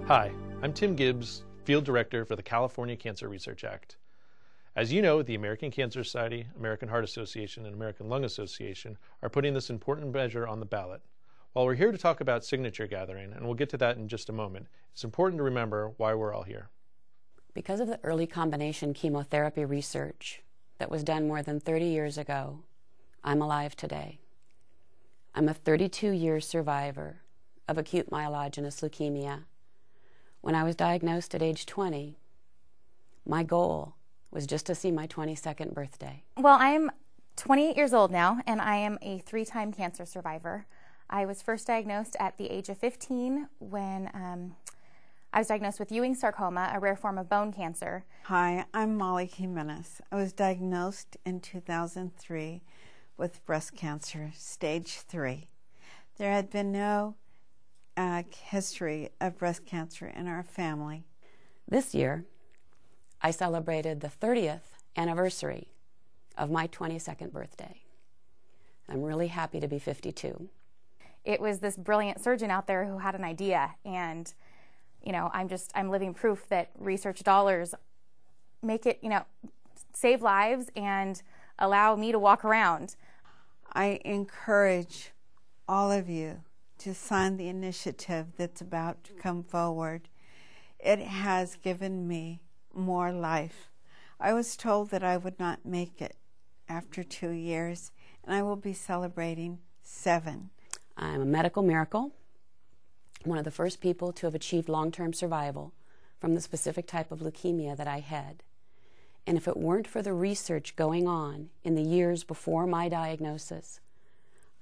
Hi, I'm Tim Gibbs, Field Director for the California Cancer Research Act. As you know, the American Cancer Society, American Heart Association, and American Lung Association are putting this important measure on the ballot. While we're here to talk about signature gathering, and we'll get to that in just a moment, it's important to remember why we're all here. Because of the early combination chemotherapy research that was done more than 30 years ago, I'm alive today. I'm a 32-year survivor of acute myelogenous leukemia. When I was diagnosed at age 20, my goal was just to see my 22nd birthday. Well, I'm 28 years old now, and I am a 3-time cancer survivor. I was first diagnosed at the age of 15 when I was diagnosed with Ewing sarcoma, a rare form of bone cancer. Hi, I'm Molly Jimenez. I was diagnosed in 2003 with breast cancer, stage 3. There had been no history of breast cancer in our family. This year, I celebrated the 30th anniversary of my 22nd birthday. I'm really happy to be 52. It was this brilliant surgeon out there who had an idea, and I'm living proof that research dollars make it, save lives and allow me to walk around. I encourage all of you to sign the initiative that's about to come forward. It has given me more life. I was told that I would not make it after 2 years, and I will be celebrating 7. I'm a medical miracle, one of the first people to have achieved long-term survival from the specific type of leukemia that I had. And if it weren't for the research going on in the years before my diagnosis,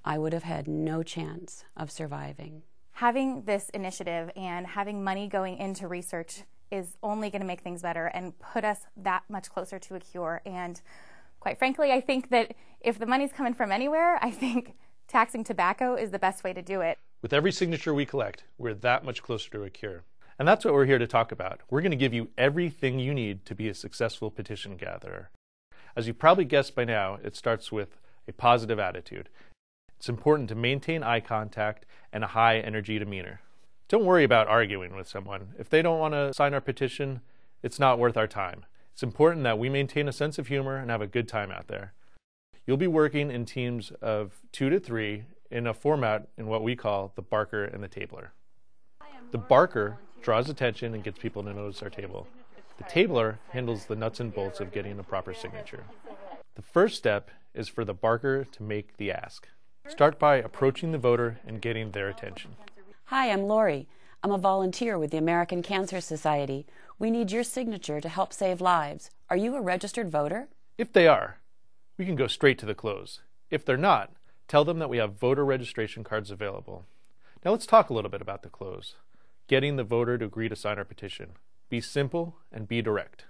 I would have had no chance of surviving. Having this initiative and having money going into research is only going to make things better and put us that much closer to a cure. And quite frankly, I think that if the money's coming from anywhere, I think taxing tobacco is the best way to do it. With every signature we collect, we're that much closer to a cure. And that's what we're here to talk about. We're going to give you everything you need to be a successful petition gatherer. As you probably guessed by now, it starts with a positive attitude. It's important to maintain eye contact and a high energy demeanor. Don't worry about arguing with someone. If they don't want to sign our petition, it's not worth our time. It's important that we maintain a sense of humor and have a good time out there. You'll be working in teams of 2 to 3 in a format in what we call the barker and the tabler. The barker draws attention and gets people to notice our table. The tabler handles the nuts and bolts of getting a proper signature. The first step is for the barker to make the ask. Start by approaching the voter and getting their attention. Hi, I'm Lori. I'm a volunteer with the American Cancer Society. We need your signature to help save lives. Are you a registered voter? If they are, we can go straight to the close. If they're not, tell them that we have voter registration cards available. Now let's talk a little bit about the close. Getting the voter to agree to sign our petition. Be simple and be direct.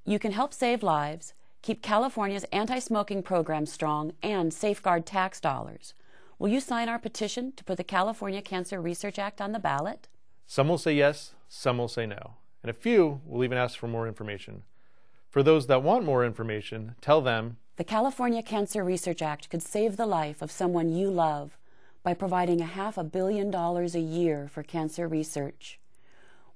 You can help save lives, keep California's anti-smoking program strong, and safeguard tax dollars. Will you sign our petition to put the California Cancer Research Act on the ballot? Some will say yes, some will say no. And a few will even ask for more information. For those that want more information, tell them the California Cancer Research Act could save the life of someone you love by providing $500 million a year for cancer research.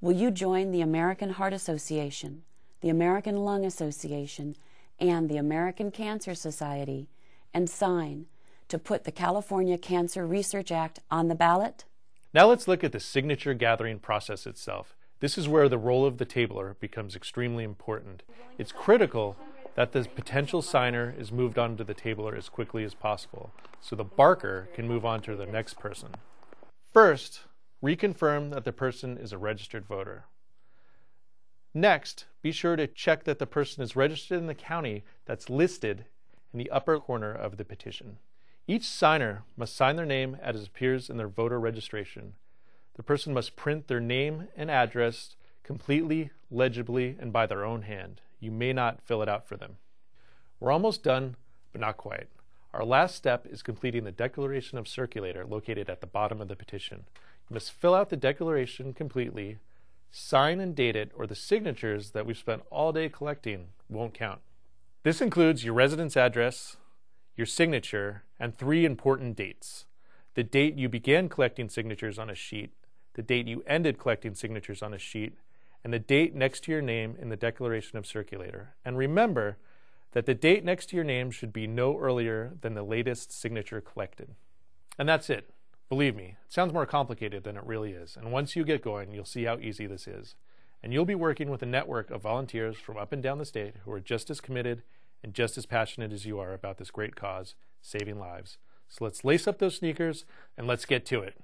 Will you join the American Heart Association, the American Lung Association, and the American Cancer Society and sign to put the California Cancer Research Act on the ballot? Now let's look at the signature gathering process itself. This is where the role of the tabler becomes extremely important. It's critical that the potential signer is moved on to the tabler as quickly as possible, so the barker can move on to the next person. First, reconfirm that the person is a registered voter. Next, be sure to check that the person is registered in the county that's listed in the upper corner of the petition. Each signer must sign their name as it appears in their voter registration. The person must print their name and address completely, legibly, and by their own hand. You may not fill it out for them. We're almost done, but not quite. Our last step is completing the declaration of circulator located at the bottom of the petition. You must fill out the declaration completely, sign and date it, or the signatures that we've spent all day collecting won't count. This includes your residence address, your signature, and 3 important dates. The date you began collecting signatures on a sheet, the date you ended collecting signatures on a sheet, and the date next to your name in the Declaration of Circulator. And remember that the date next to your name should be no earlier than the latest signature collected. And that's it. Believe me, it sounds more complicated than it really is. And once you get going, you'll see how easy this is. And you'll be working with a network of volunteers from up and down the state who are just as committed and just as passionate as you are about this great cause, saving lives. So let's lace up those sneakers and let's get to it.